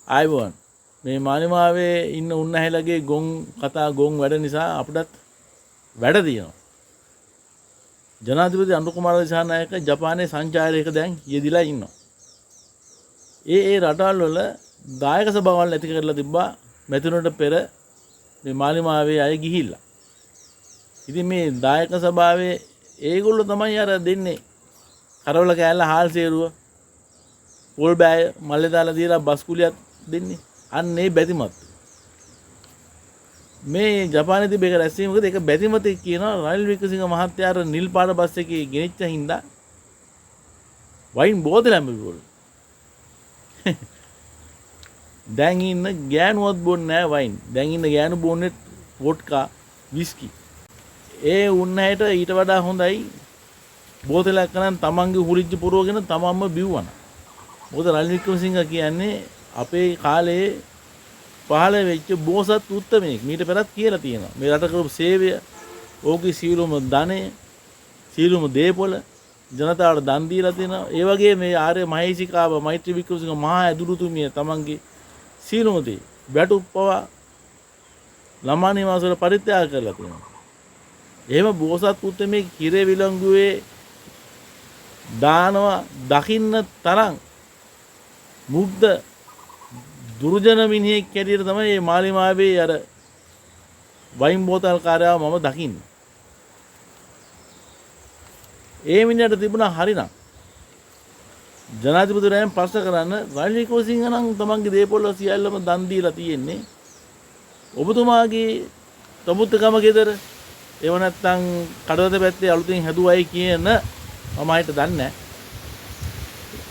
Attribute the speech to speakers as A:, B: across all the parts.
A: ආයිබෝන් මේ මාලිමාවේ ඉන්න උන්නැහැලගේ ගොන් කතා ගොන් වැඩ නිසා අපිටත් වැඩ තියෙනවා. ජනාධිපති අනුර කුමාර දිසානායක ජපානයේ සංචාරයක දැන් යෙදිලා ඉන්නවා. ඒ රටවල් වල දායක සභාවල් ඇති කරලා තිබ්බා මෙතුනට පෙර මේ මාලිමාවේ අය ගිහිල්ලා. ඉතින් මේ දායක සභාවේ ඒගොල්ලෝ තමයි අර දෙන්නේ කරවල කෑල්ල හාල් සේරුව පොල් බෑය මල්ලේ දාලා දීලා බස් කුලියක් දෙන්නේ. අන්න ඒ බැතිමත් මේ ජපානයේ තිබෙක රැස්වීමකද ඒක බැතිමතෙක් කියනවා රනිල් වික්‍රමසිංහ මහත්තයා අර නිල් පාට බස් එකේ ගෙනිච්ච හින්දා වයින් බෝතලයක් බිව්වලු. දැන් ඉන්න ගෑනුවත් බොන්නේ නැහැ වයින්. දැන් ඉන්න ගෑනු බොන්නේ වොඩ්කා විස්කි. ඒ උන්නහැට ඊට වඩා හොඳයි බෝතලයක් කරන් තමන්ගේ හුලිච්ච පුරවගෙන තමන්ම බිව්වන. මොකද රනිල් වික්‍රමසිංහ කියන්නේ අපේ කාලේ පහළ වෙච්ච බෝසත් උත්තමයෙක්. මීට පෙරත් කියලා තියෙනවා. මේ රට කරපු සේවය, ඕකේ සීලුම ධනය, සීලුම දේපොළ ජනතාවට දන් දීලා තියෙනවා. ඒ වගේ මේ ආර්ය මහේසිකාව මෛත්‍රී වික්‍රමසිංහ මහා ඇදුරුතුමිය තමන්ගේ සීලුම දේ වැටුප්පවා ළමා නිවාස වල පරිත්‍යාග කරලා තියෙනවා. එහෙම බෝසත් උත්තමයෙක් කිරේ විලංගුවේ දානවා දකින්න තරම් මුග්ධ දුර්ජන මිනිහෙක් කැටියට තමයි මේ මාලිමාවේ අර වයින් බෝතල් කාර්යාව මම දකින්නේ. ඒ මිනිහට තිබුණා හරිනම් ජනාධිපතිවරයන් ප්‍රශ්න කරන්න රනිල් වික්‍රමසිංහ නම් තමන්ගේ දේපොළ සියල්ලම දන් දීලා තියෙන්නේ. ඔබතුමාගේ තමුත්තකම ගෙදර ඒව නැත්තම් කඩවත පැත්තේ අලුතින් හැදුවයි කියන මම හිත දන්නේ.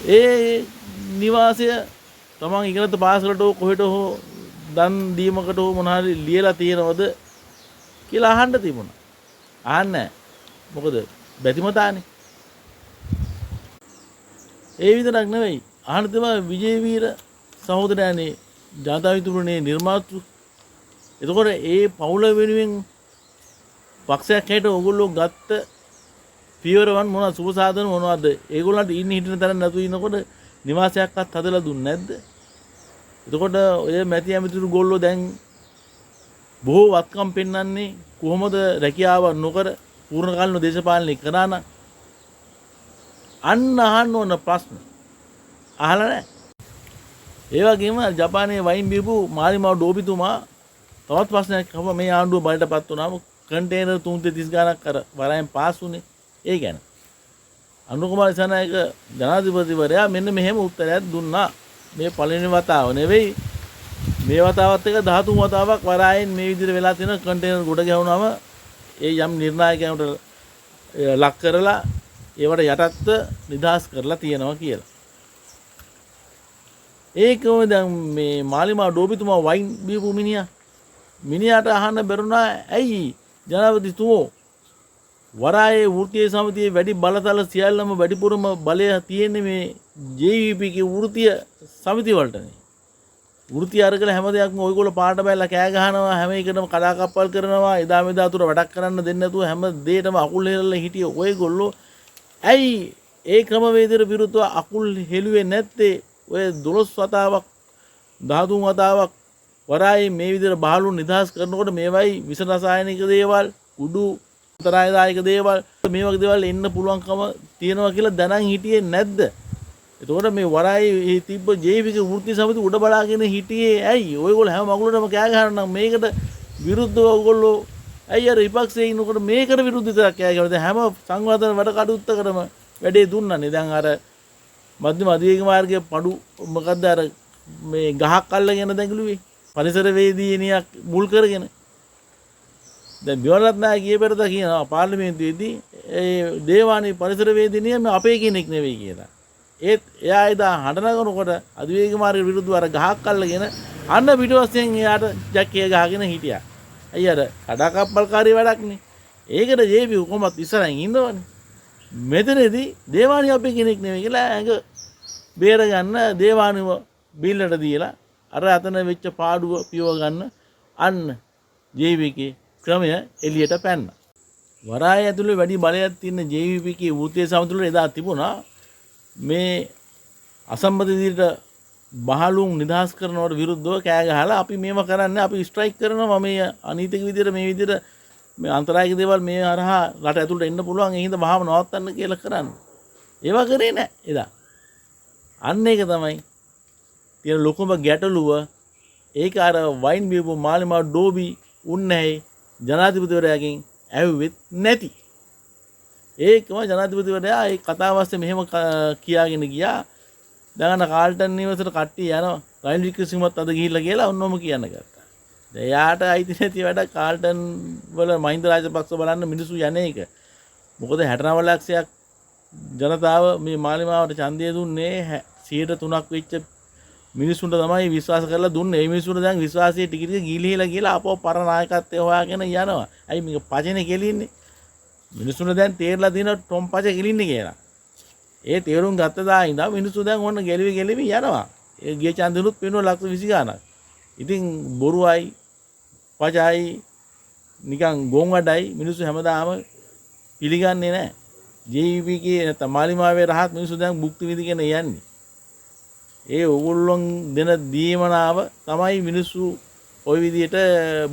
A: ඒ නිවාසය තමන් ඉගෙනත පාසලට හෝ කොහෙට හෝ දන් දීමකට හෝ මොන හරි ලියලා තියෙනවද කියලා අහන්න තිබුණා. අහන්නේ මොකද බැතිමතානේ. ඒ විතරක් නෙවෙයි අහන්න තමයි විජේවීර සහෝදරයානේ ජනතා විමුක්තිපුරේ නිර්මාතෘ. එතකොට ඒ පවුල වෙනුවෙන් පක්ෂයක් හැට ඕගොල්ලෝ ගත්ත පියවරවන් මොනවද සුබ සාධන මොනවද? ඒගොල්ලන්ට ඉන්න හිටින තැන නැතු ඉන්නකොට නිවාසයක්වත් හදලා දුන්නේ නැද්ද? එතකොට ඔය මැති ඇමතිතුරු ගොල්ලෝ දැන් බොහෝ වත්කම් පෙන්වන්නේ කොහොමද රැකියාව නොකර පූර්ණ කාලීන දේශපාලනය කරා නම් අන්න අහන්න ඕන ප්‍රශ්න අහලා නැහැ. ඒ වගේම ජපානයේ වයින් බීපු මාලිමාව ඩෝබිතුමා තවත් ප්‍රශ්නයක් අහුවා. මේ ආණ්ඩුව බලයටපත් වුණාම කන්ටේනර් 330 ගණක් කර වරයන් පාස් වුණේ. ඒ ගැන අනුර කුමාර දිසානායක ජනාධිපතිවරයා මෙන්න මෙහෙම උත්තරයක් දුන්නා. මේ පළවෙනි වතාව නෙවෙයි මේ වතාවත් එක 13 වතාවක් වරායෙන් මේ විදිහට වෙලා තියෙන කන්ටේනර් ගොඩ ගැහුනම ඒ යම් නිර්ණායකයන්ට ලක් කරලා ඒවට යටත්ව නිදහස් කරලා තියෙනවා කියලා. ඒකම දැන් මේ මාලිමා ඩෝබිතුමා වයින් බීපු මිනිහාට අහන්න බැරුණා ඇයි ජනාධිපතිතුමෝ වරායේ වෘත්තීය සමිතියේ වැඩි බලතල සියල්ලම වැඩිපුරම බලය තියෙන්නේ මේ JVP කේ වෘත්තීය සමිතිය වලටනේ. වෘත්තීය අරගෙන හැම දෙයක්ම ඔයගොල්ලෝ පාට බැලලා කෑ ගහනවා, හැම එකටම කඩාකප්පල් කරනවා, එදා මෙදා අතුර වැඩක් කරන්න දෙන්නේ නැතුව හැම දෙයකම අකුල් හෙලලා හිටිය ඔයගොල්ලෝ ඇයි ඒ ක්‍රමවේදයට විරුද්ධව අකුල් හෙළුවේ නැත්තේ? ඔය 12 වතාවක් 13 වතාවක් වරායේ මේ විදිහට බහලු නිදහස් කරනකොට මේවයි විස රසායනික දේවල් උඩු අතරායදායක දේවල් මේ වගේ දේවල් එන්න පුළුවන්කම තියෙනවා කියලා දැනන් හිටියේ නැද්ද? එතකොට මේ වරායේ තිබ්බ ජෛවික වෘත්ති සමිති උඩ බලාගෙන හිටියේ ඇයි? ඔයගොල්ලෝ හැම මගුලටම කෑ ගහනවා නම් මේකට විරුද්ධව ඔයගොල්ලෝ ඇයි අර විපක්ෂයේ ඉන්නකොට මේකට විරුද්ධව කෑ ගහනද? හැම සංවාදන වැඩ කටයුත්තකටම වැඩේ දුන්නානේ. දැන් අර මධ්‍යම අධිවේග මාර්ගයේ පඩු මොකද්ද අර මේ ගහක් අල්ලගෙන දැඟලුවේ පරිසර වේදීනියක් මුල් කරගෙන. දැන් බිවරත්නායක ගියපෙරද කියනවා පාර්ලිමේන්තුවේදී ඒ දේවානි පරිසර වේදිනිය අපේ කෙනෙක් නෙවෙයි කියලා. ඒත් එයා එදා හඬ නගනකොට අධිවේග මාර්ගයට විරුද්ධව අර ගහක් අල්ලගෙන අන්න පිටවස්යෙන් එයාට ජැක්කේ ගහගෙන හිටියා. අයිය අර කඩාකප්පල්කාරී වැඩක්නේ. ඒකට ජේපි කොහොමත් ඉස්සරහින් ඉන්නවනේ. මෙතනදී දේවානි අපේ කෙනෙක් නෙවෙයි කියලා ඇඟ බේර ගන්න දේවානිව බිල්ලට දීලා අර අතන වෙච්ච පාඩුව පියව ගන්න අන්න ජේවිකේ ක්‍රමය එළියට පැන්න. වරාය ඇතුලේ වැඩි බලයක් තියෙන JVP කේ වෘත්තීය සමිතිවල එදා තිබුණා මේ අසම්බන්ධ විදිහට බහලුන් නිදහස් කරනවට විරුද්ධව කෑ ගහලා අපි මේව කරන්නේ අපි ස්ට්‍රයික් කරනවා මේ අනීතික විදිහට මේ විදිහට මේ අන්තරායික දේවල් මේ හරහා රට ඇතුළට එන්න පුළුවන් ඒ හින්දා මහාව නවත්තන්න කියලා කරන්නේ. ඒවා කරේ නැහැ එදා. අන්න ඒක තමයි තියෙන ලොකුම ගැටලුව. ඒක අර වයින් බීපු මාලිමා ඩෝබි උන්නේ ජනාධිපතිවරයාගෙන් ඇහුවෙත් නැති. ඒකම ජනාධිපතිවරයා ඒ කතාවස්සේ මෙහෙම කියාගෙන ගියා. දැන් කාල්ටන් නිවසට කට්ටිය යනවා. රනිල් වික්‍රමසිංහත් අද ගිහිල්ලා කියලා ඔන්නෝම කියන්න ගත්තා. දැන් යාට අයිති නැති වැඩ කාල්ටන් වල මහින්ද රාජපක්ෂ බලන්න මිනිස්සු යන්නේ ඒක. මොකද 69 ලක්ෂයක් ජනතාව මේ මාලිමාවට ඡන්දය දුන්නේ 3% වෙච්ච මිනිස්සුන්ට තමයි විශ්වාස කරලා දුන්නේ. ඒ මිනිස්සුන්ට දැන් විශ්වාසයේ ටික ටික ගිලිහිලා කියලා අපෝ පර නායකත්වයේ හොයාගෙන යනවා. අයි මේක පචනේ කෙලින්නේ. මිනිස්සුන්ට දැන් තේරලා දින ටොම් පච කෙලින්නේ කියලා. ඒ තේරුම් ගත්ත දා ඉඳන් මිනිස්සු දැන් ඔන්න ගෙලවි යනවා. ඒ ගිය ඡන්දෙනුත් වෙනවා ලක්ෂ 20 ගාණක්. ඉතින් බොරුවයි පචයි නිකන් ගොන් වඩයි මිනිස්සු හැමදාම පිළිගන්නේ නැහැ. JVP කේ නැත්නම් මාලිමාවේ රහත් මිනිස්සු දැන් භුක්ති විඳින්න යන්නේ. ඒ ඕගොල්ලොන් දෙන දීමනාව තමයි මිනිස්සු ওই විදිහට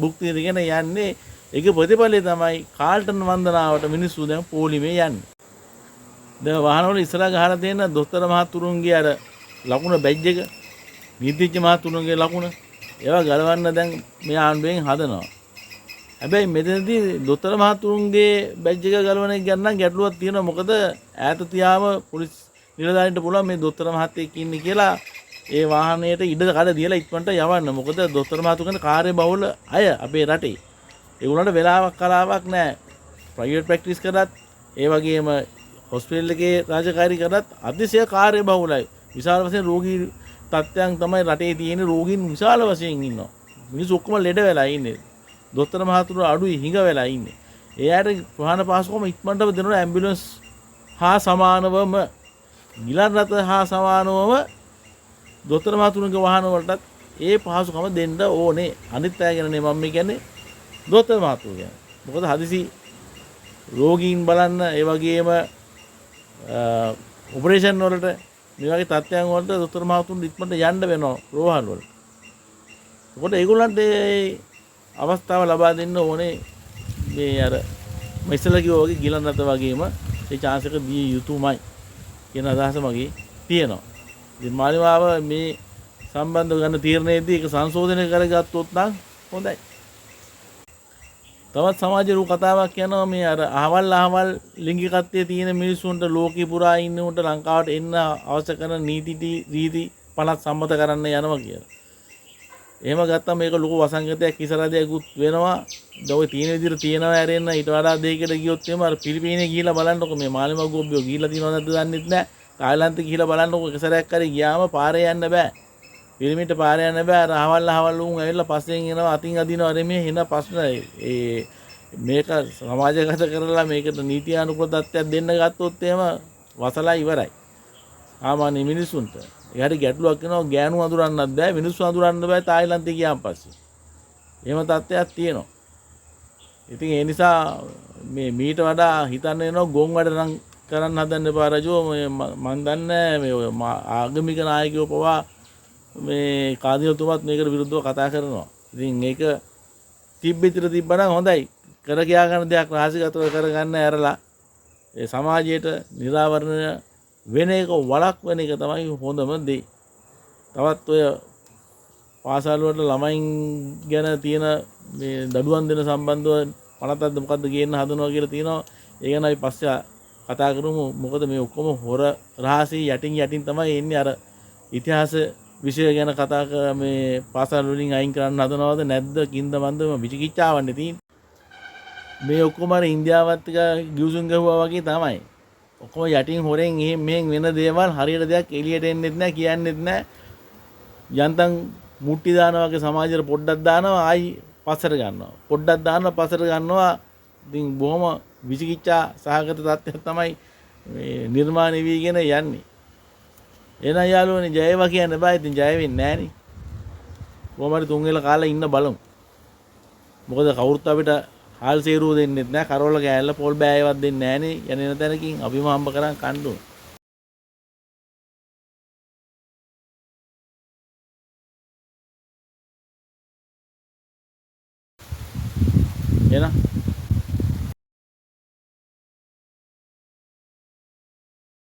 A: භුක්ති විඳින්න යන්නේ. ඒක ප්‍රතිඵලය තමයි කාල්ටන් වන්දනාවට මිනිස්සු දැන් පොලිමේ යන්නේ. දැන් වාහනවල ඉස්සරහ ගහලා තියෙන දොස්තර මහතුරුන්ගේ අර ලකුණ බැජ් එක නීතිඥ මහතුරුන්ගේ ලකුණ ඒවා ගලවන්න දැන් මේ ආණ්ඩුවෙන් හදනවා. හැබැයි මෙතනදී දොස්තර මහතුරුන්ගේ බැජ් එක ගලවන එක ගැන නම් ගැටලුවක් තියෙනවා. මොකද ඈත තියාම පොලිස් නිලධාරීන්ට පුළුවන් මේ දොස්තර මහත්තයෙක් ඉන්නේ කියලා ඒ වාහනයට ඉඩ කඩ දීලා ඉක්මනට යවන්න. මොකද දොස්තර මහතුරුන්ගේ කාර්ය බහුල අය අපේ රටේ. ඒගොල්ලන්ට වෙලාවක් කලාවක් නැහැ. ප්‍රයිවට් ප්‍රැක්ටිස් කරත් ඒ වගේම හොස්පිටල් එකේ රාජකාරී කරත් අතිශය කාර්ය බහුලයි. විශාල වශයෙන් රෝගී තත්ත්වයන් තමයි රටේ තියෙන. රෝගීන් විශාල වශයෙන් ඉන්නවා. මිනිස්සු ඔක්කොම ලෙඩ වෙලා ඉන්නේ. දොස්තර මහතුරු අඩුයි හිඟ වෙලා ඉන්නේ. එයාට ප්‍රහාණ පහසුකම ඉක්මනටම දෙනවා. ඇම්බියුලන්ස් හා සමානවම ගිලන් රථ හා සමානවම දොස්තර මහතුරුන්ගේ වාහන වලටත් ඒ පහසුකම දෙන්න ඕනේ. අනිත් අය ගැන නේ මම කියන්නේ දොස්තර මහතුරු ගැන. මොකද හදිසි රෝගීන් බලන්න ඒ වගේම ඔපරේෂන් වලට මේ වගේ තත්ත්වයන් වලට දොස්තර මහතුරුන් ඉක්මනට යන්න වෙනවා රෝහල් වලට. ඒකට ඒගොල්ලන්ට අවස්ථාව ලබා දෙන්න ඕනේ. මේ අර මයිසලා කිව්වා වගේ ගිලන් රථ වගේම ඒ chance එක දිය යුතුමයි කියන අදහස මගේ තියෙනවා. ඉතින් මාලිමාව මේ සම්බන්ධව ගන්න තීරණයේදී ඒක සංශෝධනය කරගත්තොත් නම් හොඳයි. තවත් සමාජ රූ කතාවක් කියනවා මේ අර අහවල් ලිංගිකත්වයේ තියෙන මිනිස්සුන්ට ලෝකේ පුරා ඉන්න උන්ට ලංකාවට එන්න අවශ්‍ය කරන නීති රීති පනත් සම්මත කරන්න යනවා කියලා. එහෙම ගත්තම මේක ලොකු වසංගතයක් ඉස්සරහදීකුත් වෙනවා. දැන් ඔය තියෙන විදිහට තියනවා ඇරෙන්න ඊට වඩා දෙයකට ගියොත් එහෙම අර පිලිපීනේ ගිහිල්ලා බලන්නකො මේ මාලිමා ගෝබ්බියෝ ගිහිල්ලා තියෙනවද නැද්ද දන්නෙත් නැහැ. තායිලන්තේ ගිහිල්ලා බලන්නකො එක සැරයක් හරි ගියාම පාරේ යන්න බෑ. පිළිමිට පාරේ යන්න බෑ. අහවල් උන් ඇවිල්ලා පස්සෙන් එනවා අතින් අදිනවා මේ එන ප්‍රශ්න ඒ මේක සමාජගත කරලා මේකට නීති අනුකූල තත්ත්වයක් දෙන්න ගත්තොත් එහෙම වසලා ඉවරයි. සාමාන්‍ය මිනිසුන්ට. ඒකට ගැටලුවක් වෙනවා ගෑනු අඳුරන්නත් බෑ මිනිස්සු අඳුරන්න බෑ තායිලන්තේ ගියාන් පස්සේ. එහෙම තත්ත්වයක් තියෙනවා. ඉතින් ඒ නිසා මේ මීට වඩා හිතන්න එනවා ගොන් වැඩ නම් කරන්න හදන්න එපා රජෝ. මම දන්නේ මේ ආගමික නායකයෝ පවා මේ කාදිනතුමත් මේකට විරුද්ධව කතා කරනවා. ඉතින් ඒක තිබ්බිතර තිබ්බනම් හොඳයි. කර කියා ගන්න දෙයක් රහසිගතව කරගන්න ඇරලා ඒ සමාජයට නිරාවරණය වෙන එක වළක්වන එක තමයි හොඳම දේ. තවත් ඔය පාසල් වල ළමයින් ගැන තියෙන මේ දඩුවම් දෙන සම්බන්ධව පනතක්ද මොකද්ද කියන්න හදනවා කියලා තියෙනවා. ඒ ගැන අපි පස්සේ කතා කරමු. මොකද මේ ඔක්කොම හොර රහසී යටින් තමයි එන්නේ. අර ඉතිහාස විෂය ගැන කතා කර මේ පාසල් වලින් අයින් කරන්න හදනවද නැද්ද කින්ද මන්දම විචිකිච්ඡාවන්නේ තියෙන්නේ. මේ ඔක්කොම අර ඉන්දියාවත් එක ගිවිසුම් ගහුවා වගේ තමයි. ඔක්කොම යටින් හොරෙන් මෙහෙන් වෙන දේවල් හරියට දෙයක් එළියට එන්නෙත් නැහැ කියන්නෙත් නැහැ. යන්තම් මුට්ටි දානවා වගේ සමාජයට පොඩ්ඩක් දානවා ආයි පස්සට ගන්නවා. පොඩ්ඩක් දානවා පස්සට ගන්නවා. ඉතින් බොහොම විචිකිච්ඡා සහගත තත්ත්වයක් තමයි මේ නිර්මාණය වීගෙන යන්නේ. එන යාළුවනේ ජයවා කියන්න බෑ. ඉතින් ජය වෙන්නේ නැහනේ. කොහමද තුන් වෙල කාලා ඉන්න බලමු. මොකද කවුරුත් අපිට හාල් සේරුව දෙන්නෙත් නැහැ. කරවල කෑල්ල පොල් බෑයවත් දෙන්නේ නැහනේ. යන තැනකින් අපිම හම්බ කරන් කන්න ඕන. එහෙනම්